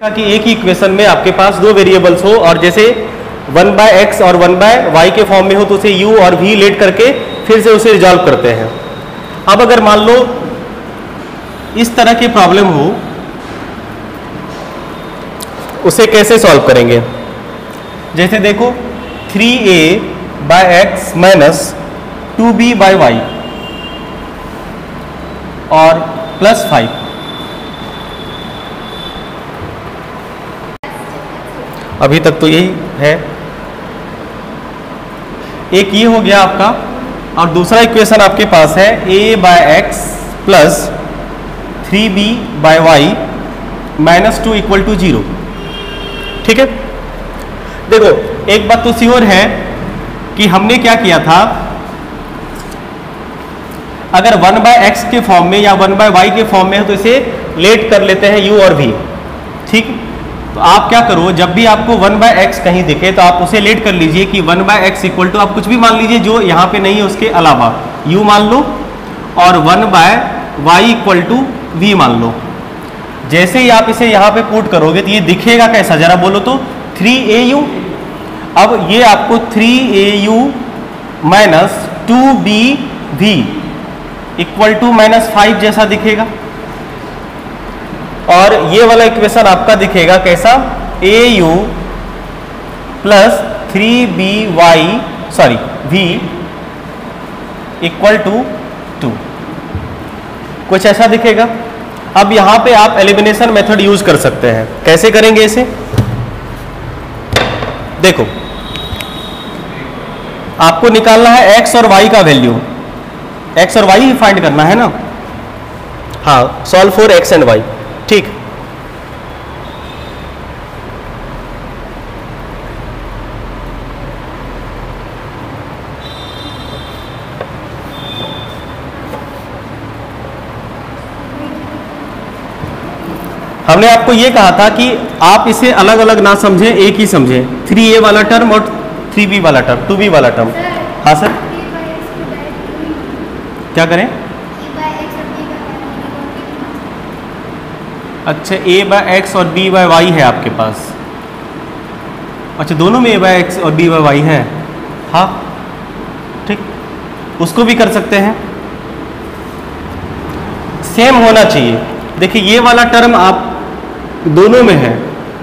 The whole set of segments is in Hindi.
कि एक ही इक्वेशन में आपके पास दो वेरिएबल्स हो और जैसे 1/x और 1/y के फॉर्म में हो तो उसे u और v लेट करके फिर से उसे रिजॉल्व करते हैं। अब अगर मान लो इस तरह की प्रॉब्लम हो, उसे कैसे सॉल्व करेंगे? जैसे देखो 3a/x माइनस 2b/y और प्लस 5। अभी तक तो यही है। एक ये हो गया आपका, और दूसरा इक्वेशन आपके पास है a/x plus 3b/y minus 2 equal to 0। ठीक है, देखो एक बात तो श्योर है कि हमने क्या किया था, अगर 1/x के फॉर्म में या 1/y के फॉर्म में है तो इसे लेट कर लेते हैं u और v। ठीक, तो आप क्या करो, जब भी आपको 1/x कहीं दिखे तो आप उसे लेट कर लीजिए कि 1/x इक्वल टू आप कुछ भी मान लीजिए जो यहाँ पे नहीं है उसके अलावा u मान लो, और 1/y इक्वल टू v मान लो। जैसे ही आप इसे यहाँ पे पुट करोगे तो ये दिखेगा कैसा, जरा बोलो तो 3au। अब ये आपको 3au minus 2bv equal to -5 जैसा दिखेगा, और ये वाला इक्वेशन आपका दिखेगा कैसा, au plus 3by sorry v equal to 2, कुछ ऐसा दिखेगा। अब यहां पे आप एलिमिनेशन मेथड यूज कर सकते हैं। कैसे करेंगे इसे? देखो आपको निकालना है x और y का वैल्यू, x और y ही फाइंड करना है ना। हाँ, solve for x and y। ठीक, हमने आपको ये कहा था कि आप इसे अलग अलग ना समझें, एक ही समझें। 3a वाला टर्म और 3b वाला टर्म, 2b वाला टर्म। हाँ सर, क्या करें? अच्छा, a/x और b/y है आपके पास। अच्छा, दोनों में a/x और b/y है। हाँ ठीक, उसको भी कर सकते हैं, सेम होना चाहिए। देखिए ये वाला टर्म आप दोनों में है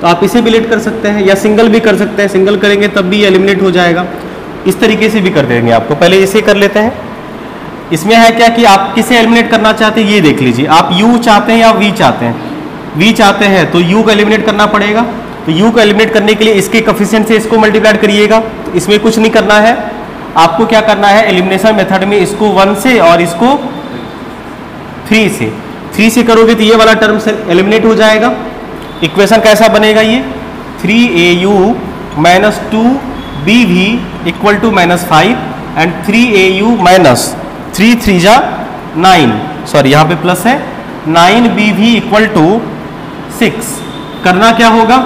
तो आप इसे भी लेट कर सकते हैं, या सिंगल भी कर सकते हैं। सिंगल करेंगे तब भी एलिमिनेट हो जाएगा, इस तरीके से भी कर देंगे आपको। पहले इसे कर लेते हैं। इसमें है क्या कि आप किसे एलिमिनेट करना चाहते हैं, ये देख लीजिए। आप u चाहते हैं या v चाहते हैं? v चाहते हैं तो u को एलिमिनेट करना पड़ेगा। तो u को एलिमिनेट करने के लिए इसके कोफिशिएंट से इसको मल्टीप्लाई करिएगा। तो इसमें कुछ नहीं करना है, आपको क्या करना है, एलिमिनेशन मेथड में इसको 1 से और इसको 3 से, 3 से करोगे तो ये वाला टर्म से एलिमिनेट हो जाएगा। इक्वेशन कैसा बनेगा ये, 3au minus 2bv equal to -5 and 3au minus 3 3 जा 9, सॉरी यहाँ पे प्लस है, 9bv इक्वल टू 6। करना क्या होगा,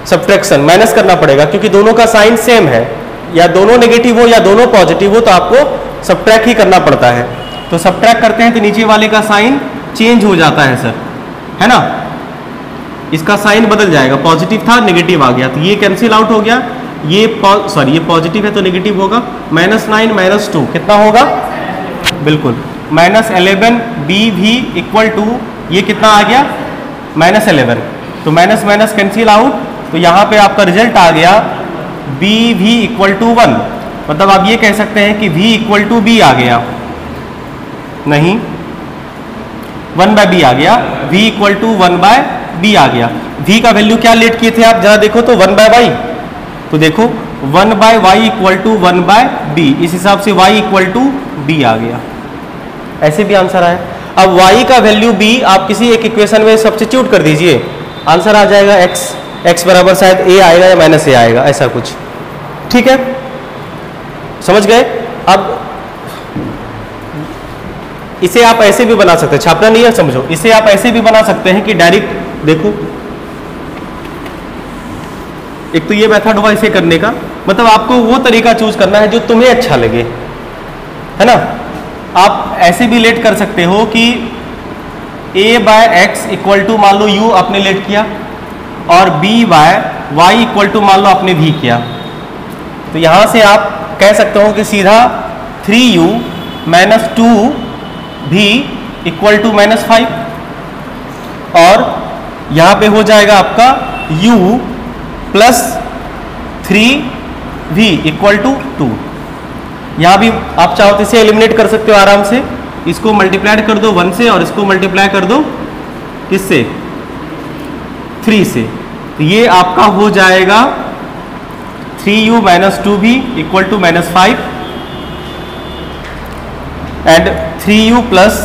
सब्ट्रैक्शन, माइनस करना पड़ेगा क्योंकि दोनों का साइन सेम है। या दोनों नेगेटिव हो या दोनों पॉजिटिव हो तो आपको सब्ट्रैक्ट ही करना पड़ता है। तो सब्ट्रैक्ट करते हैं तो नीचे वाले का साइन चेंज हो जाता है सर, है ना। इसका साइन बदल जाएगा, पॉजिटिव था नेगेटिव आ गया, तो ये कैंसिल आउट हो गया। ये सॉरी ये पॉजिटिव है तो नेगेटिव होगा। -9 -2 कितना होगा, बिल्कुल -11bv इक्वल टू ये कितना आ गया, -11। तो माइनस माइनस कैंसिल आउट, तो यहाँ पे आपका रिजल्ट आ गया bv इक्वल टू 1। मतलब आप ये कह सकते हैं कि v इक्वल टू b आ गया, नहीं 1/b आ गया, v इक्वल टू 1/b आ गया। v का वैल्यू क्या लेट किए थे आप, जरा देखो तो 1/y। तो देखो 1/y इक्वल टू 1/b, इस हिसाब से y इक्वल टू b आ गया। ऐसे भी आंसर आया। अब y का वैल्यू b आप किसी एक इक्वेशन में सब्स्टिट्यूट कर दीजिए, आंसर आ जाएगा x बराबर शायद a आएगा या -a आएगा, ऐसा कुछ। ठीक है, समझ गए। अब इसे आप ऐसे भी बना सकते हैं, छापना नहीं है, समझो। इसे आप ऐसे भी बना सकते हैं कि डायरेक्ट देखो, एक तो ये मेथड हुआ इसे करने का, मतलब आपको वो तरीका चूज करना है जो तुम्हें अच्छा लगे, है ना। आप ऐसे भी लेट कर सकते हो कि a/x इक्वल टू, मान लो u आपने लेट किया, और b by y equal to मान लो आपने वी किया, तो यहां से आप कह सकते हो कि सीधा 3u minus 2v equal to -5, और यहां पे हो जाएगा आपका u plus 3v equal to 2। यहां भी आप चाहो तो इसे एलिमिनेट कर सकते हो आराम से, इसको मल्टीप्लाइड कर दो 1 से और इसको मल्टीप्लाई कर दो किससे, 3 से, तो ये आपका हो जाएगा 3u minus 2v equal to -5 and 3u plus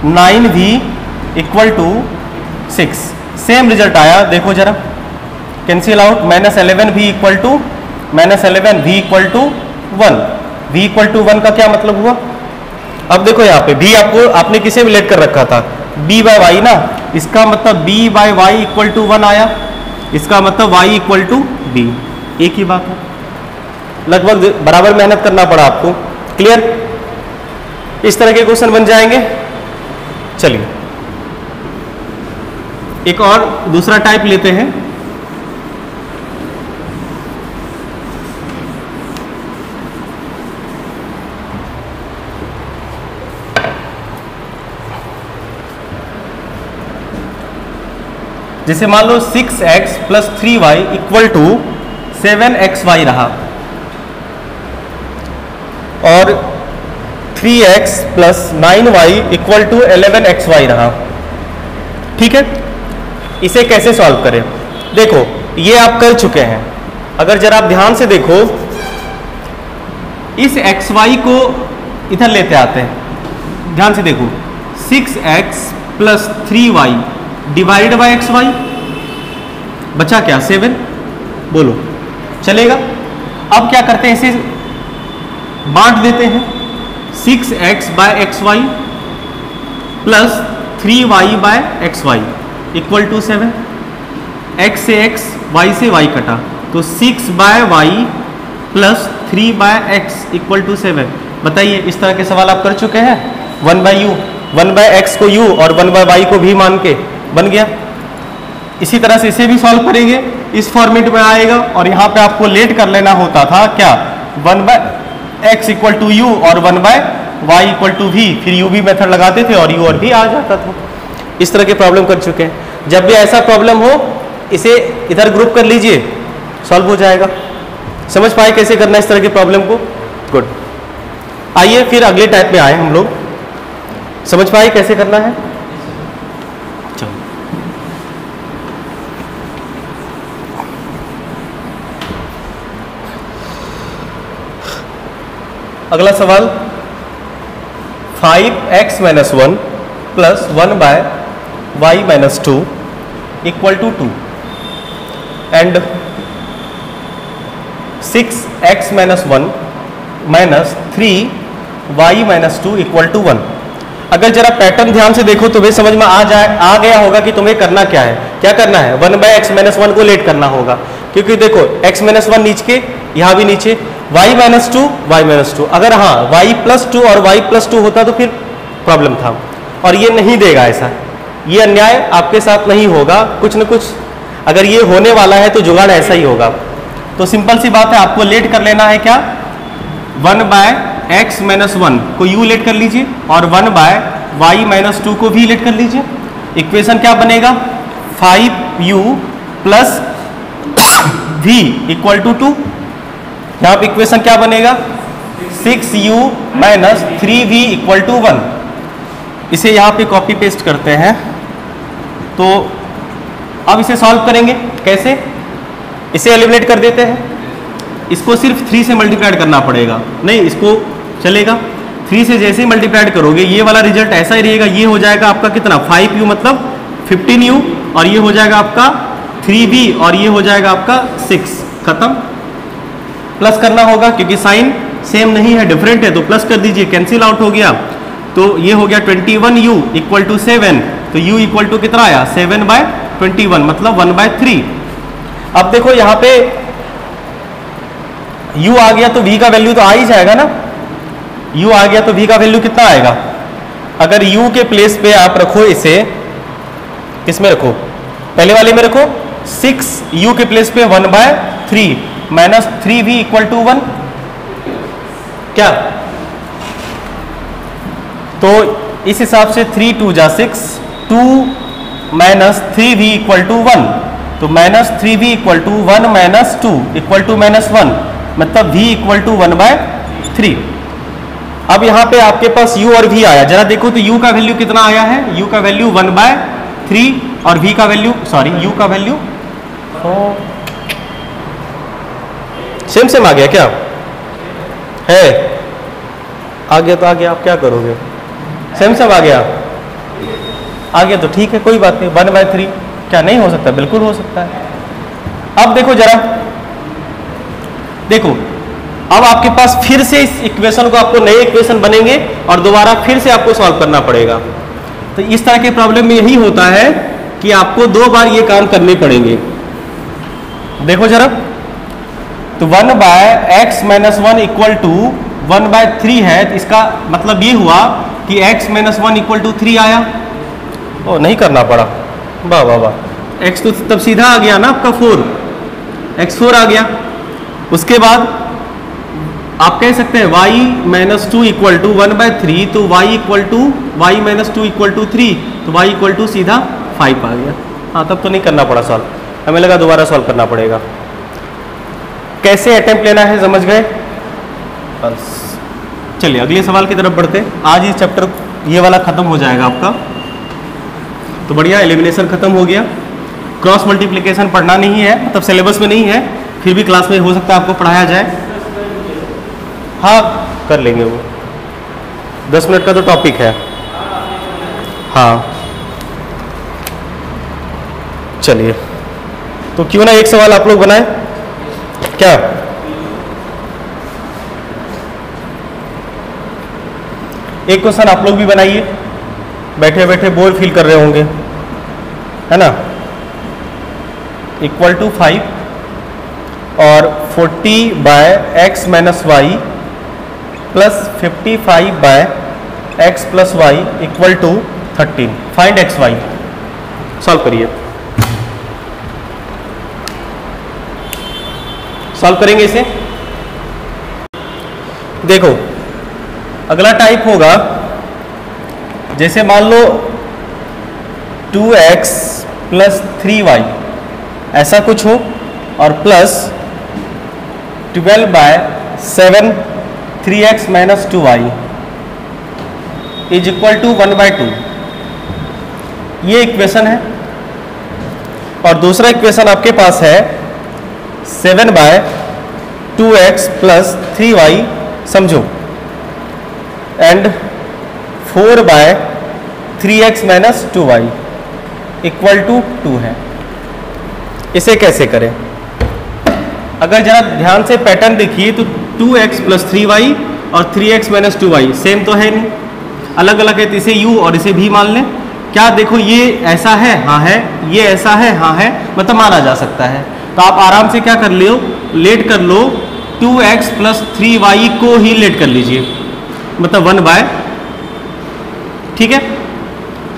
9v equal to 6। Same result आया, देखो जरा, cancel out, -11v equal to -11v equal to 1। v equal to 1 का क्या मतलब हुआ? अब देखो यहाँ पे v आपने किसे रिलेट कर रखा था, b बाय वाई ना, इसका मतलब b by y equal to 1 आया, इसका मतलब y इक्वल टू b, एक ही बात है, लगभग बराबर मेहनत करना पड़ा आपको। क्लियर? इस तरह के क्वेश्चन बन जाएंगे। चलिए एक और दूसरा टाइप लेते हैं। जैसे मान लो 6x plus 3y equal to 7xy रहा, और 3x plus 9y equal to 11xy रहा। ठीक है, इसे कैसे सॉल्व करें? देखो ये आप कर चुके हैं, अगर जरा आप ध्यान से देखो, इस xy को इधर लेते आते हैं, ध्यान से देखो, 6x plus 3y divide by xy, बचा क्या 7, बोलो चलेगा? अब क्या करते हैं, इसे बांट देते हैं, 6x by xy plus 3y by xy equal to 7, x से x, y से y कटा, तो 6 by y plus 3 by x equal to 7। बताइए, इस तरह के सवाल आप कर चुके हैं, 1 बाय u, 1 बाय x को u और 1 बाय y को भी मान के बन गया। इसी तरह से इसे भी सॉल्व करेंगे, इस फॉर्मेट में आएगा, और यहाँ पे आपको लेट कर लेना होता था क्या, 1 by x equal to u और 1 by y equal to v, फिर u भी मेथड लगाते थे और u और v आ जाता था। इस तरह के प्रॉब्लम कर चुके हैं। जब भी ऐसा प्रॉब्लम हो, इसे इधर ग्रुप कर लीजिए, सॉल्व हो जाएगा। समझ पाए कैसे करना इस तरह के प्रॉब्लम को? गुड। आइए फिर अगले टाइप में आए हम लोग, समझ पाए कैसे करना है? चलो अगला सवाल, 5x minus 1 plus 1 by y minus 2 equal to 2 and 6x minus 1 minus 3y minus 2 equal to 1। अगर जरा पैटर्न ध्यान से देखो तो वे समझ में आ गया होगा कि तुम्हें करना क्या है। क्या करना है? 1 बाय x माइनस 1 को लेट करना होगा, क्योंकि देखो x माइनस 1 नीचे के, यहाँ भी नीचे, y माइनस 2 y माइनस 2। अगर हाँ y प्लस 2 और y प्लस 2 होता तो फिर प्रॉब्लम था, और ये नहीं देगा ऐसा, ये अन्याय आपके साथ नहीं होगा। कुछ न कुछ अगर ये होने वाला है तो जुगाड़ ऐसा ही होगा। तो सिंपल सी बात है, आपको लेट कर लेना है क्या, 1 बाय x माइनस 1 को u लेट कर लीजिए और 1 बाय y माइनस 2 को v लेट कर लीजिए। इक्वेशन क्या बनेगा, 5u plus v equal to 2। यहाँ पे इक्वेशन क्या बनेगा, 6u minus 3v equal to 1। इसे यहाँ पे कॉपी पेस्ट करते हैं, तो अब इसे सॉल्व करेंगे कैसे, इसे एलिमिनेट कर देते हैं। इसको सिर्फ 3 से मल्टीप्लाइड करना पड़ेगा, नहीं इसको चलेगा, 3 से जैसे ही मल्टीप्लाइड करोगे ये वाला रिजल्ट ऐसा ही रहेगा। ये हो जाएगा आपका कितना, 5u मतलब 15u, और ये हो जाएगा आपका 3v और ये हो जाएगा आपका 6। खत्म। प्लस करना होगा क्योंकि साइन सेम नहीं है, डिफरेंट है, तो प्लस कर दीजिए, कैंसिल आउट हो गया। तो ये हो गया 21u इक्वल टू 7, तो u इक्वल टू कितना आया, 7 बाय 21 मतलब 1 बाय 3। अब देखो यहाँ पे u आ गया तो v का वैल्यू तो आ ही जाएगा ना, u आ गया तो v का वैल्यू कितना आएगा। अगर u के प्लेस पे आप रखो इसे, किस में रखो, पहले वाले में रखो, 6u के प्लेस पे 1/3 माइनस 3v इक्वल टू 1, क्या? तो इस हिसाब से 3 2 जा 6, 2 माइनस 3v इक्वल टू 1, तो minus 3v equal to 1 minus 2 equal to minus 1, मतलब v इक्वल टू 1/3। अब यहाँ पे आपके पास u और v आया, जरा देखो तो u का वैल्यू कितना आया है, u का वैल्यू 1/3 और v का वैल्यू u का वैल्यू सेम सेम आ गया, क्या है? आ गया तो आ गया, आप क्या करोगे? सेम सेम आ गया तो ठीक है, कोई बात नहीं। 1/3 क्या नहीं हो सकता? बिल्कुल हो सकता है। अब देखो जरा, देखो अब आपके पास फिर से इस इक्वेशन को, आपको नए इक्वेशन बनेंगे और दोबारा फिर से आपको सॉल्व करना पड़ेगा। तो इस तरह के प्रॉब्लम में यही होता है कि आपको 2 बार ये काम करने पड़ेंगे। देखो जरा, तो 1/x - 1 इक्वल टू 1/3 है, तो इसका मतलब ये हुआ कि x - 1 इक्वल टू 3 आया। ओ, नहीं करना पड़ा, वाह वाह वाह, x तो तब सीधा आ गया ना आपका 4, x4 आ गया। उसके बाद आप कह सकते हैं y - 2 इक्वल टू 1/3, तो y - 2 इक्वल टू 3, तो y इक्वल टू सीधा 5 आ गया। हाँ, तब तो नहीं करना पड़ा सॉल्व, हमें लगा दोबारा सॉल्व करना पड़ेगा। कैसे अटेम्प्ट लेना है समझ गए? बस चलिए अगले सवाल की तरफ बढ़ते। आज ये चैप्टर ये वाला खत्म हो जाएगा आपका, तो बढ़िया, एलिमिनेशन खत्म हो गया। क्रॉस मल्टीप्लिकेशन पढ़ना नहीं है, मतलब सिलेबस में नहीं है, फिर भी क्लास में हो सकता है आपको पढ़ाया जाए। हाँ कर लेंगे वो, 10 मिनट का तो टॉपिक है। हाँ चलिए, तो क्यों ना एक सवाल आप लोग बनाएं, क्या? एक क्वेश्चन आप लोग भी बनाइए, बैठे बैठे बोर फील कर रहे होंगे, है ना? इक्वल टू 5 और 40/x - y plus 55/x + y equal to 13। Find x y। Solve करिए, सॉल्व करेंगे इसे। देखो अगला टाइप होगा, जैसे मान लो 2x + 3y ऐसा कुछ हो, और plus 12/7 3x - 2y is equal to 1/2। ये इक्वेशन है। और दूसरा इक्वेशन आपके पास है 7/2x + 3y, समझो, and 4/3x - 2y equal to 2 है। इसे कैसे करें? अगर जरा ध्यान से पैटर्न देखिए तो 2x + 3y और 3x - 2y सेम तो है नहीं, अलग अलग है, तो इसे u और इसे v मान लें। क्या देखो, ये ऐसा है, हाँ है, ये ऐसा है, हाँ है, मतलब माना जा सकता है। तो आप आराम से क्या कर लो, लेट कर लो, 2x + 3y को ही लेट कर लीजिए, मतलब 1/, ठीक है?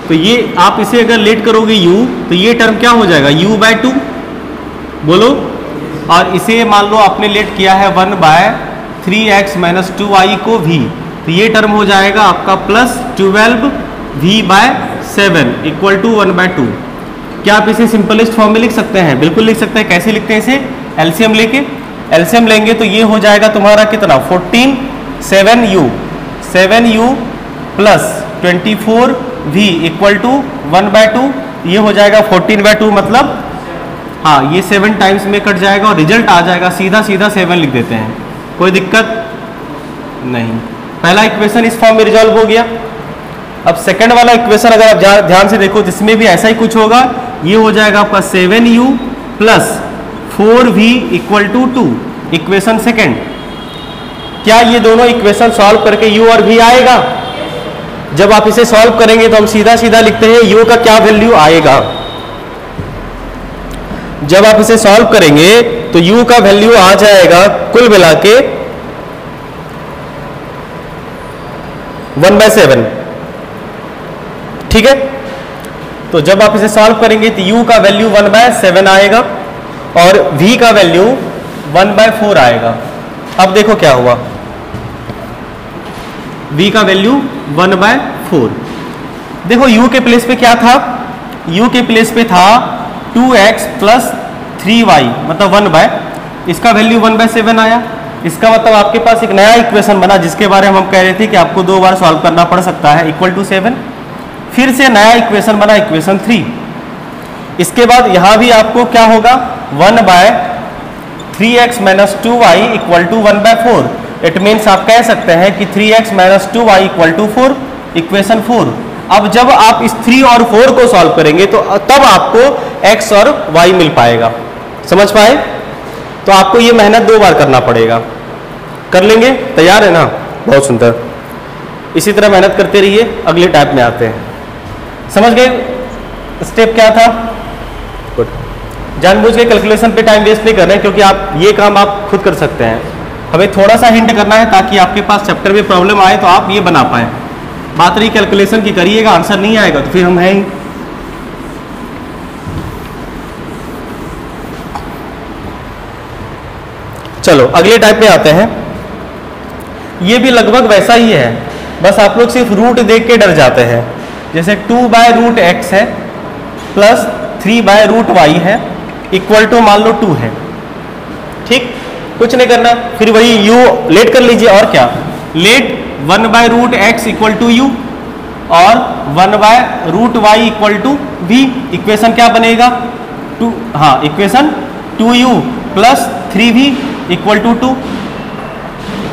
तो ये आप इसे अगर लेट करोगे u, तो ये टर्म क्या हो जाएगा, u/2, बोलो। और इसे मान लो आपने लेट किया है 1/3x - 2y को v, तो ये टर्म हो जाएगा आपका प्लस 12v/7 इक्वल टू 1/2। क्या आप इसे सिंपलेस्ट फॉर्म में लिख सकते हैं? बिल्कुल लिख सकते हैं। कैसे लिखते हैं इसे? एलसीएम लेके, एलसीएम लेंगे तो ये हो जाएगा तुम्हारा कितना, 14, 7u plus 24v equal to 1/2, ये हो जाएगा 14/2, मतलब हाँ ये 7 टाइम्स में कट जाएगा और रिजल्ट आ जाएगा सीधा सीधा 7 लिख देते हैं, कोई दिक्कत नहीं। पहला इक्वेशन इस फॉर्म में रिजॉल्व हो गया। अब सेकंड वाला इक्वेशन अगर आप ध्यान से देखो, जिसमें भी ऐसा ही कुछ होगा, ये हो जाएगा आपका 7u plus 4v equal to 2, equation second. क्या ये दोनों इक्वेशन सॉल्व करके u और v आएगा? जब आप इसे सॉल्व करेंगे तो हम सीधा सीधा लिखते हैं u का क्या वैल्यू आएगा। जब आप इसे सॉल्व करेंगे तो u का वैल्यू आ जाएगा कुल मिला के 1/7, ठीक है? तो जब आप इसे सॉल्व करेंगे तो u का वैल्यू 1/7 आएगा और v का वैल्यू 1/4 आएगा। अब देखो क्या हुआ, v का वैल्यू 1/4। देखो u के प्लेस पे क्या था, u के प्लेस पे था 2x + 3y मतलब 1/, इसका वैल्यू 1/7 आया। इसका मतलब आपके पास एक नया इक्वेशन बना जिसके बारे में हम कह रहे थे कि आपको 2 बार सॉल्व करना पड़ सकता है, = 7। फिर से नया इक्वेशन बना, इक्वेशन 3। इसके बाद यहाँ भी आपको क्या होगा, 1/3x - 2y = 1/4। इट मीन्स आप कह सकते हैं कि 3x - 2y = 4, इक्वेशन 4। अब जब आप इस 3 और 4 को सॉल्व करेंगे तो तब आपको x और y मिल पाएगा। समझ पाए? तो आपको ये मेहनत 2 बार करना पड़ेगा। कर लेंगे? तैयार है ना? बहुत सुंदर। इसी तरह मेहनत करते रहिए, अगले टाइप में आते हैं। समझ गए स्टेप क्या था? गुड। जानबूझ के कैलकुलेशन पे टाइम वेस्ट नहीं कर रहे हैं, क्योंकि आप ये काम आप खुद कर सकते हैं। हमें थोड़ा सा हिंट करना है ताकि आपके पास चैप्टर में प्रॉब्लम आए तो आप ये बना पाए। बात रही कैलकुलेशन की, करिएगा, आंसर नहीं आएगा तो फिर हम हैं ही। चलो अगले टाइप में आते हैं। ये भी लगभग वैसा ही है, बस आप लोग सिर्फ रूट देख के डर जाते हैं। जैसे 2/√x है प्लस 3/√y है = मान लो 2 है। ठीक, कुछ नहीं करना, फिर वही u लेट कर लीजिए। और क्या, लेट 1/√x = u और 1/√y = v। इक्वेशन क्या बनेगा, 2, हाँ इक्वेशन 2u + 3v = 2।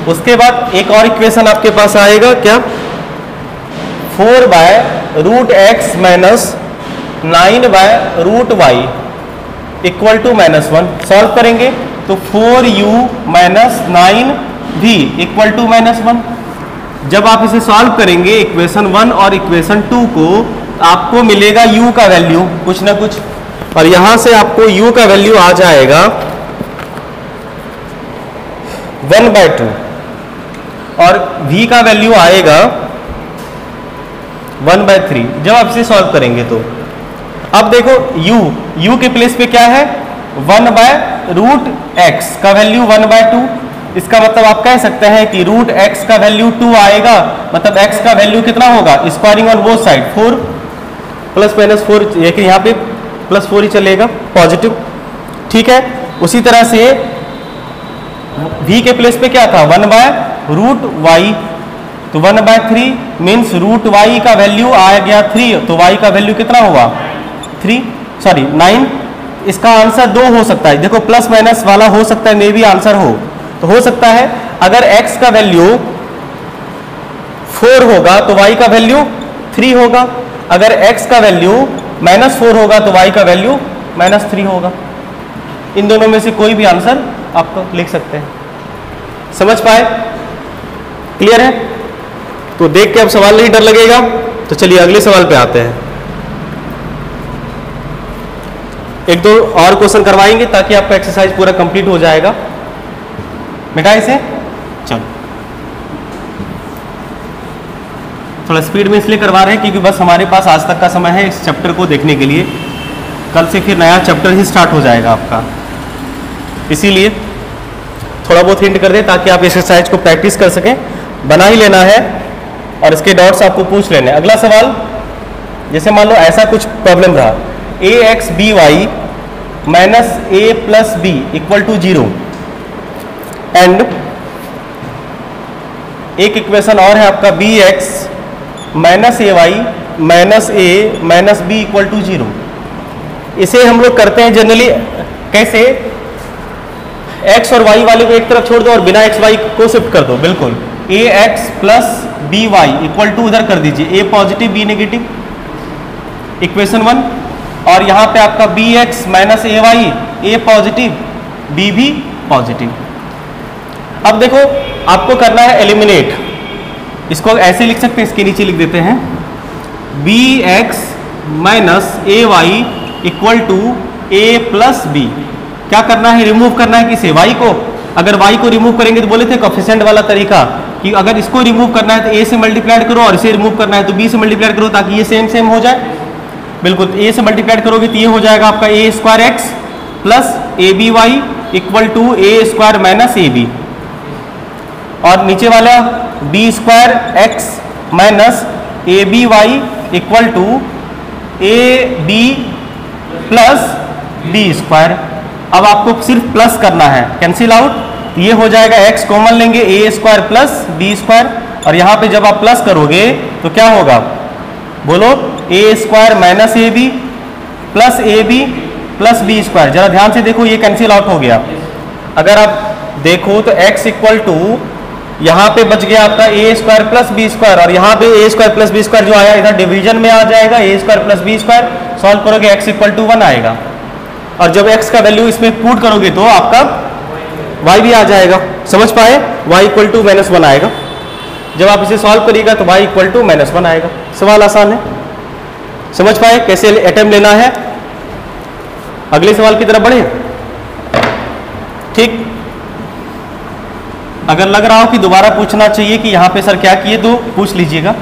उसके बाद एक और इक्वेशन आपके पास आएगा, क्या, 4/√x - 9/√y = -1। सॉल्व करेंगे तो 4u - 9v = -1। जब आप इसे सॉल्व करेंगे इक्वेशन 1 और इक्वेशन 2 को, आपको मिलेगा u का वैल्यू कुछ ना कुछ, और यहां से आपको u का वैल्यू आ जाएगा 1/2 और v का वैल्यू आएगा 1/3 जब आप इसे सॉल्व करेंगे तो। अब देखो u के प्लेस पे क्या है, 1/√x का वैल्यू 1/2। इसका मतलब आप कह सकते हैं कि √x का वैल्यू 2 आएगा, मतलब x का वैल्यू कितना होगा, स्क्वायरिंग ऑन बोथ साइड 4 + -4, लेकिन यहाँ पे +4 ही चलेगा, पॉजिटिव। ठीक है, उसी तरह से v के प्लेस पे क्या था, 1/√y, तो 1/3 मीन्स √y का वैल्यू आ गया 3, तो y का वैल्यू कितना हुआ 9। इसका आंसर 2 हो सकता है, देखो प्लस माइनस वाला हो सकता है, मे भी आंसर हो, तो हो सकता है अगर x का वैल्यू 4 होगा तो y का वैल्यू 3 होगा, अगर x का वैल्यू -4 होगा तो y का वैल्यू -3 होगा। इन दोनों में से कोई भी आंसर आप लिख सकते हैं। समझ पाए? क्लियर है? तो देख के अब सवाल नहीं डर लगेगा। तो चलिए अगले सवाल पे आते हैं। एक दो और क्वेश्चन करवाएंगे ताकि आपका एक्सरसाइज पूरा कंप्लीट हो जाएगा। मिटा इसे, चलो थोड़ा स्पीड में इसलिए करवा रहे हैं क्योंकि बस हमारे पास आज तक का समय है इस चैप्टर को देखने के लिए। कल से फिर नया चैप्टर ही स्टार्ट हो जाएगा आपका, इसीलिए थोड़ा बहुत हिंट कर दें ताकि आप एक्सरसाइज को प्रैक्टिस कर सकें। बना ही लेना है और इसके डॉट्स आपको पूछ लेने। अगला सवाल, जैसे मान लो ऐसा कुछ प्रॉब्लम रहा, ax by - a + b = 0 and एक इक्वेशन और है आपका bx - ay - a - b = 0। इसे हम लोग करते हैं जनरली कैसे, x और y वाले को एक तरफ छोड़ दो और बिना x y को शिफ्ट कर दो। बिल्कुल, ax + by = उधर कर दीजिए, a positive b negative, equation 1। और यहाँ पे आपका bx - ay, a positive b भी पॉजिटिव। अब देखो आपको करना है एलिमिनेट, इसको ऐसे लिख सकते हैं, इसके नीचे लिख देते हैं bx - ay = a + b। क्या करना है, रिमूव करना है किसे, y को। अगर y को रिमूव करेंगे तो बोले थे कोएफिशिएंट वाला तरीका कि अगर इसको रिमूव करना है तो a से मल्टीप्लाइड करो और इसे रिमूव करना है तो b से मल्टीप्लाइड करो ताकि ये सेम सेम हो जाए। बिल्कुल, ए से मल्टीप्लाइड करोगे तो ये हो जाएगा आपका A square X plus A B Y equal to A square minus A B, और नीचे वाला B square X minus A B Y equal to A B plus B square. अब आपको सिर्फ प्लस करना है, कैंसिल आउट, ये हो जाएगा एक्स कॉमन लेंगे ए स्क्वायर प्लस बी स्क्वायर, और यहाँ पे जब आप प्लस करोगे तो क्या होगा बोलो, A square minus A B plus A B plus B square. जरा ध्यान से देखो, ये कैंसिल आउट हो गया। अगर आप देखो तो x इक्वल टू यहाँ पे बच गया आपका A square plus B square, और यहाँ पे A square plus B square जो आया इधर डिवीजन में आ जाएगा, A square plus B square, solve करोगे x इक्वल टू 1 आएगा, और जब x का वैल्यू इसमें पुट करोगे तो आपका y भी आ जाएगा। समझ पाए, y इक्वल टू -1 आएगा। जब आप इसे सॉल्व करिएगा तो y इक्वल टू -1 आएगा। सवाल आसान है, समझ पाए कैसे अटेम्प्ट लेना है। अगले सवाल की तरफ बढ़े। ठीक, अगर लग रहा हो कि दोबारा पूछना चाहिए कि यहां पे सर क्या किए तो पूछ लीजिएगा।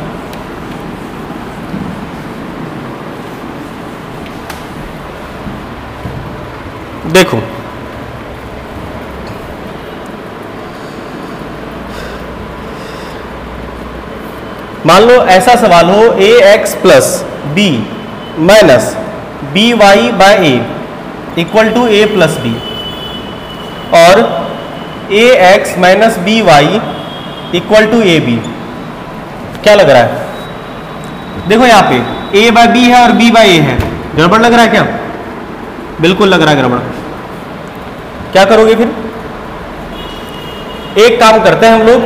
देखो मान लो ऐसा सवाल हो, A X plus B minus B Y by A equal to A plus B, और A X minus B Y equal to A B. क्या लग रहा है? देखो यहाँ पे ए बाय बी है और बी बाय ए है, गड़बड़ लग रहा है क्या? बिल्कुल लग रहा है गड़बड़। क्या करोगे फिर? एक काम करते हैं हम लोग,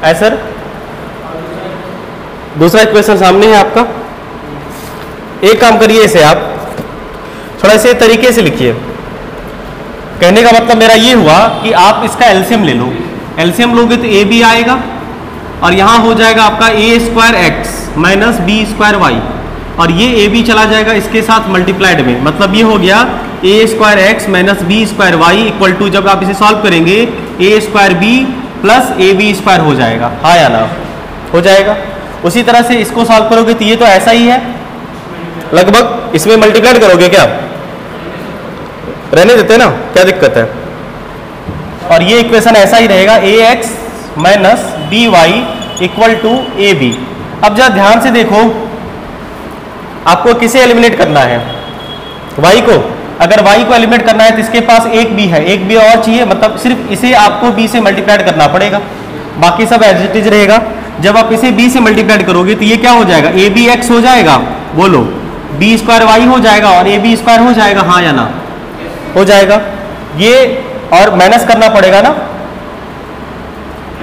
ऐसा दूसरा इक्वेशन सामने है आपका, एक काम करिए, इसे आप थोड़ा इसे तरीके से लिखिए। कहने का मतलब मेरा ये हुआ कि आप इसका एलसीएम ले लो, एलसीएम लोगे तो ए बी आएगा, और यहाँ हो जाएगा आपका A square X minus B square Y, और ये ए बी चला जाएगा इसके साथ मल्टीप्लाइड में, मतलब ये हो गया A square X minus B square Y equal to, जब आप इसे सॉल्व करेंगे A square B plus A B square हो जाएगा, हाँ या ना? हो जाएगा। उसी तरह से इसको सॉल्व करोगे तो ये तो ऐसा ही है लगभग, इसमें मल्टीप्लाइड करोगे क्या? रहने देते ना, क्या दिक्कत है? और ये इक्वेशन ऐसा ही रहेगा, A X minus B Y equal to A B. अब जरा ध्यान से देखो, आपको किसे एलिमिनेट करना है? y को। अगर y को एलिमिनेट करना है तो इसके पास एक b है, एक b और चाहिए, मतलब सिर्फ इसे आपको b से मल्टीप्लाइड करना पड़ेगा, बाकी सब एज इट इज रहेगा। जब आप इसे b से मल्टीप्लाइड करोगे तो ये क्या हो जाएगा? ए बी एक्स हो जाएगा, बोलो बी स्क्वायर वाई हो जाएगा, और ए बी स्क्वायर हो जाएगा, हाँ या ना? हो जाएगा। ये और माइनस करना पड़ेगा ना?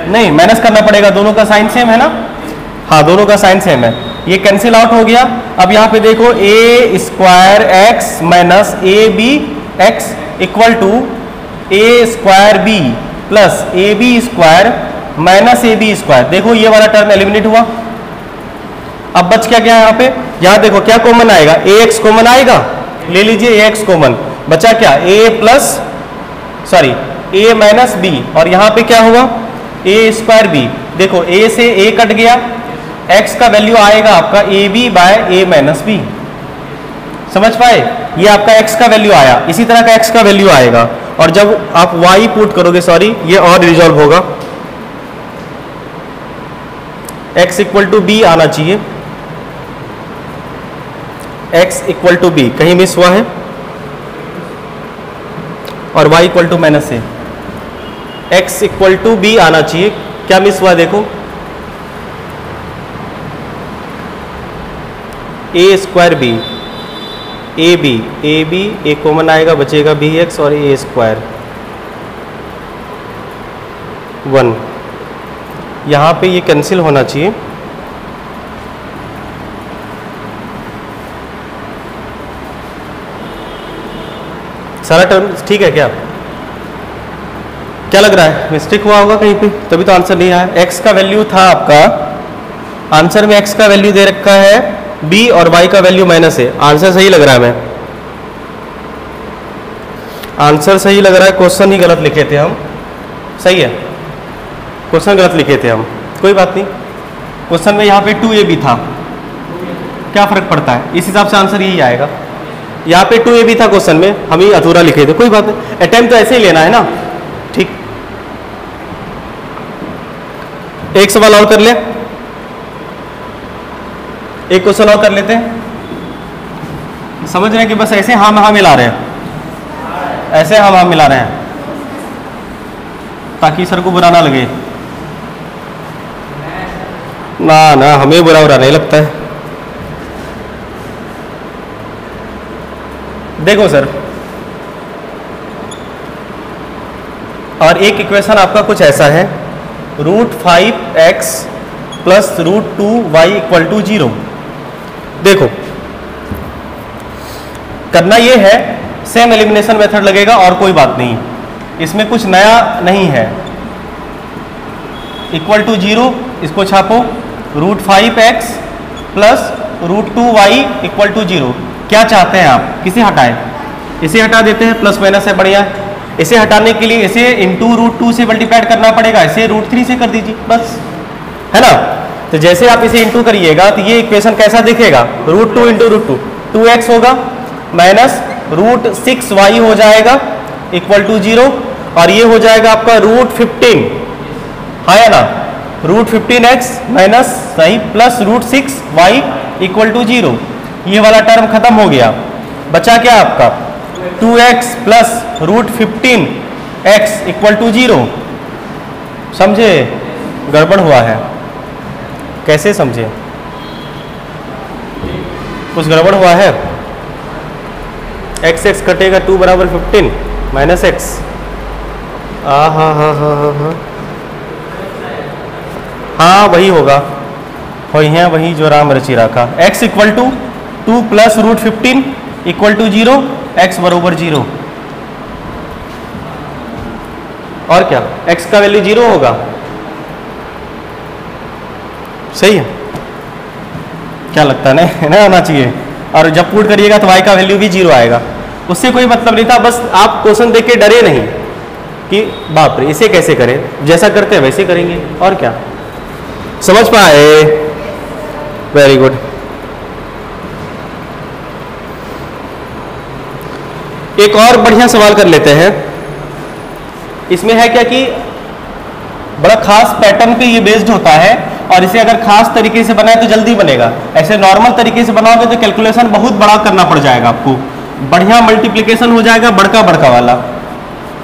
नहीं, माइनस करना पड़ेगा, दोनों का साइन सेम है ना? हाँ, दोनों का साइन सेम है, ये कैंसिल आउट हो गया। अब यहाँ पे देखो A square X minus A B X equal to A square B plus A B square minus A B square. देखो ये वाला टर्म एलिमिनेट हुआ। अब बच क्या गया यहाँ पे? यहाँ देखो क्या कॉमन आएगा? ए एक्स कॉमन आएगा, ले लीजिए ए एक्स कॉमन, बचा क्या? A plus sorry a minus b, और यहाँ पे क्या हुआ? A square b. देखो ए से ए कट गया, x का वैल्यू आएगा आपका a b by a minus b. समझ पाए? ये आपका x का वैल्यू आया, इसी तरह का x का वैल्यू आएगा, और जब आप y पुट करोगे, सॉरी ये और रिजॉल्व होगा, x इक्वल टू बी आना चाहिए, x इक्वल टू बी, कहीं मिस हुआ है, और y equal to minus A, x equal to B आना चाहिए, क्या मिस हुआ? देखो A square B, A B A common आएगा, बचेगा बी एक्स और ए स्क्वायर 1, यहाँ पे ये कैंसिल होना चाहिए। सारा टर्म ठीक है क्या? क्या लग रहा है? मिस्टेक हुआ होगा कहीं पे, तभी तो आंसर नहीं आया। x का वैल्यू था आपका, आंसर में x का वैल्यू दे रखा है b और y का वैल्यू माइनस है। आंसर सही लग रहा है, मैं आंसर सही लग रहा है, क्वेश्चन ही गलत लिखे थे हम। सही है, क्वेश्चन गलत लिखे थे हम, कोई बात नहीं। क्वेश्चन में यहाँ पे 2ab था, क्या फ़र्क पड़ता है, इस हिसाब से आंसर यही आएगा। यहाँ पे 2A भी था क्वेश्चन में, हम ही अधूरा लिखे थे, कोई बात नहीं, अटेम्प्ट तो ऐसे ही लेना है ना। ठीक, एक सवाल और कर ले, एक क्वेश्चन और कर लेते हैं। समझ रहे हैं कि बस ऐसे हाँ मिला रहे हैं, ऐसे हाँ मिला रहे हैं ताकि सर को बुरा ना लगे। ना हमें बुरा नहीं लगता है। देखो सर, और एक इक्वेशन आपका कुछ ऐसा है, √5x plus √2y equal to 0। देखो करना ये है, सेम एलिमिनेशन मेथड लगेगा और कोई बात नहीं, इसमें कुछ नया नहीं है। इक्वल टू 0 इसको छापो, √5x plus √2y equal to 0। क्या चाहते हैं आप, किसे हटाएं? इसे हटा देते हैं, प्लस माइनस है, बढ़िया है। इसे हटाने के लिए इसे इंटू √2 से मल्टीप्लाइड करना पड़ेगा, इसे √3 से कर दीजिए बस, है ना। तो जैसे आप इसे इंटू करिएगा तो ये इक्वेशन कैसा दिखेगा, √2 इंटू √2 2x होगा, माइनस √6y हो जाएगा इक्वल टू 0, और ये हो जाएगा आपका √15, हाँ या ना, √15x माइनस सही प्लस √6y इक्वल टू 0। ये वाला टर्म खत्म हो गया, बचा क्या आपका 2x plus √15x equal to 0। समझे, गड़बड़ हुआ है, कैसे समझे, कुछ गड़बड़ हुआ है। x कटेगा 2 बराबर 15 माइनस x, हाँ वही होगा, वही है, वही जो राम रची रखा। x equal to 2 plus √15 equal to 0, x बरोबर 0। और क्या, x का वैल्यू 0 होगा, सही है, क्या लगता है ना होना चाहिए। और जब पुट करिएगा तो y का वैल्यू भी 0 आएगा, उससे कोई मतलब नहीं था। बस आप क्वेश्चन देख के डरे नहीं कि बाप रे इसे कैसे करें, जैसा करते हैं वैसे करेंगे, और क्या। समझ पाए, वेरी गुड। एक और बढ़िया सवाल कर लेते हैं। इसमें है क्या कि बड़ा खास पैटर्न पे ये बेस्ड होता है, और इसे अगर खास तरीके से बनाए तो जल्दी बनेगा। ऐसे नॉर्मल तरीके से बनाओगे तो कैलकुलेशन बहुत बड़ा करना पड़ जाएगा आपको, बढ़िया मल्टीप्लिकेशन हो जाएगा, बड़का वाला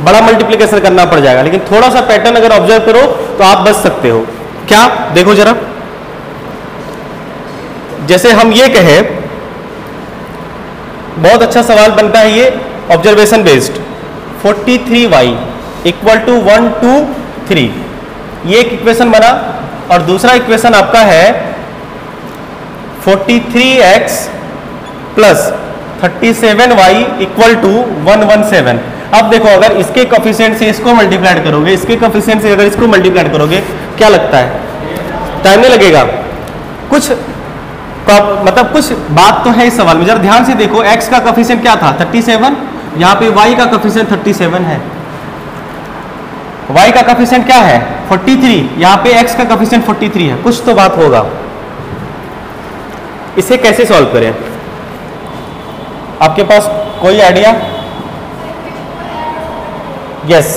बड़ा मल्टीप्लिकेशन करना पड़ जाएगा। लेकिन थोड़ा सा पैटर्न अगर ऑब्जर्व करो तो आप बच सकते हो। क्या, देखो जरा, जैसे हम ये कहें, बहुत अच्छा सवाल बनता है ये observation based, 43y equal to 1 2 3, ये एक इक्वेशन बना। और दूसरा इक्वेशन आपका है 43x plus 37y equal to 117। अब देखो, अगर इसके कोफिशिएंट से इसको मल्टीप्लाइड करोगे, इसके कोफिशिएंट से अगर इसको मल्टीप्लाइड करोगे, क्या लगता है, टाइम नहीं लगेगा कुछ, मतलब कुछ बात तो है इस सवाल में। जरा ध्यान से देखो, x का कोफिशिएंट क्या था 37, यहाँ पे y का कोफिशिएंट 37 है, y का कोफिशिएंट क्या है 43, यहाँ पे x का कोफिशिएंट 43 है, कुछ तो बात होगा। इसे कैसे सॉल्व करें, आपके पास कोई आइडिया? यस,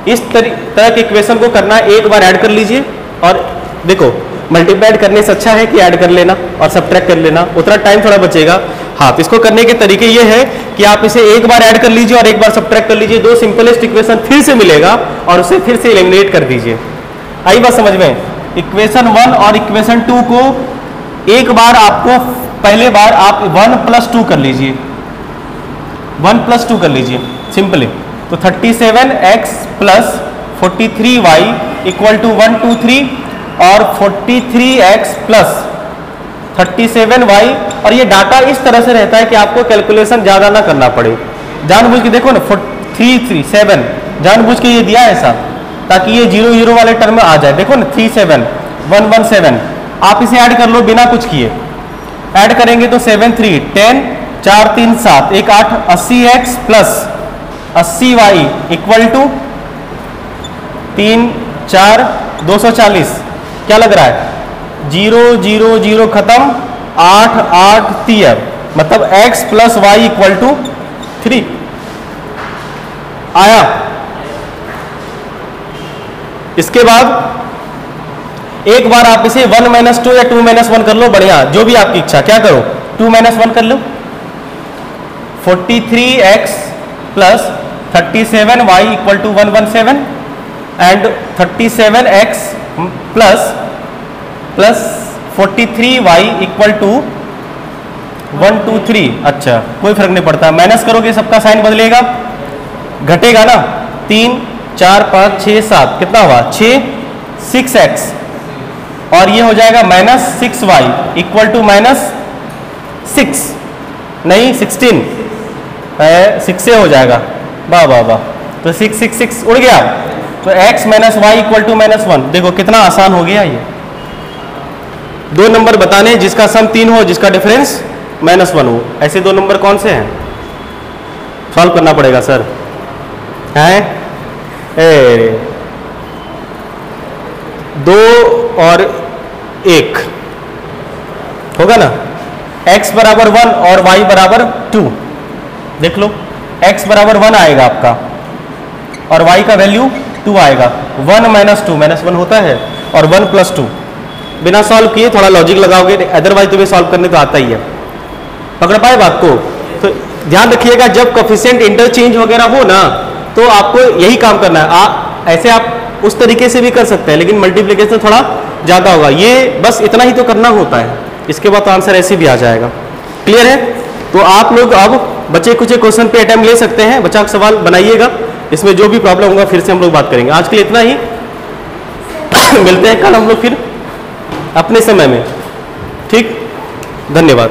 इस तरह के इक्वेशन को करना है, एक बार ऐड कर लीजिए। और देखो, मल्टीप्लाइड करने से अच्छा है कि ऐड कर लेना और सब्ट्रैक्ट कर लेना, उतना टाइम थोड़ा बचेगा। हाँ, तो इसको करने के तरीके ये है कि आप इसे एक बार ऐड कर लीजिए और एक बार सब्ट्रैक्ट कर लीजिए, दो सिंपलेस्ट इक्वेशन फिर से मिलेगा और उसे फिर से एलिमिनेट कर दीजिए। आई बात समझ में? इक्वेशन 1 और इक्वेशन 2 को एक बार आपको, पहले बार आप 1 + 2 कर लीजिए, 1 + 2 कर लीजिए सिंपली। तो 37x plus 43y equal to 1 2 3, और 43x प्लस 37y। और ये डाटा इस तरह से रहता है कि आपको कैलकुलेशन ज़्यादा ना करना पड़े, जानबूझ के देखो ना, 337 जानबूझ के ये दिया है ऐसा ताकि ये 0 0 वाले टर्म में आ जाए। देखो ना, 37 117, आप इसे ऐड कर लो बिना कुछ किए, ऐड करेंगे तो 7 3 10 4 3 7 1 8, 80x plus 80y equal to 3 4 240। क्या लग रहा है? 0 0 0 खत्म, 8 8 3, मतलब x plus y equal to 3 आया। इसके बाद एक बार आप इसे 1 - 2 या 2 - 1 कर लो, बढ़िया, जो भी आपकी इच्छा, क्या करो 2 - 1 कर लो। 43x plus 37y equal to 117 and 37x plus 43y equal to 123। अच्छा, कोई फर्क नहीं पड़ता, माइनस करोगे सबका साइन बदलेगा, घटेगा ना। 3 4 5 6 7, कितना हुआ 6, 6x, और ये हो जाएगा -6y इक्वल टू -6, नहीं 16 है, 6 से हो जाएगा, वाह वाह वाह, तो 6 6 6 उड़ गया, तो x - y इक्वल टू -1। देखो कितना आसान हो गया ये। 2 नंबर बताने जिसका सम 3 हो, जिसका डिफरेंस -1 हो, ऐसे 2 नंबर कौन से हैं? सॉल्व करना पड़ेगा सर, हैं 2 और 1 होगा ना, x बराबर 1 और y बराबर 2, देख लो x बराबर 1 आएगा आपका और y का वैल्यू 2 आएगा। 1 - 2 -1 होता है, और 1 + 2, बिना सॉल्व किए थोड़ा लॉजिक लगाओगे, अदरवाइज तुम्हें सॉल्व करने तो आता ही है। पकड़ पाए बात को? तो ध्यान रखिएगा, जब कोफिशिएंट इंटरचेंज वगैरह हो ना, तो आपको यही काम करना है। ऐसे आप उस तरीके से भी कर सकते हैं, लेकिन मल्टीप्लिकेशन थोड़ा ज़्यादा होगा। ये बस इतना ही तो करना होता है, इसके बाद तो आंसर ऐसे भी आ जाएगा। क्लियर है? तो आप लोग अब बचे कुछ क्वेश्चन पे अटेम्प्ट ले सकते हैं, बचा सवाल बनाइएगा, इसमें जो भी प्रॉब्लम होगा फिर से हम लोग बात करेंगे। आज के लिए इतना ही, मिलते हैं कल हम लोग फिर अपने समय में, ठीक, धन्यवाद।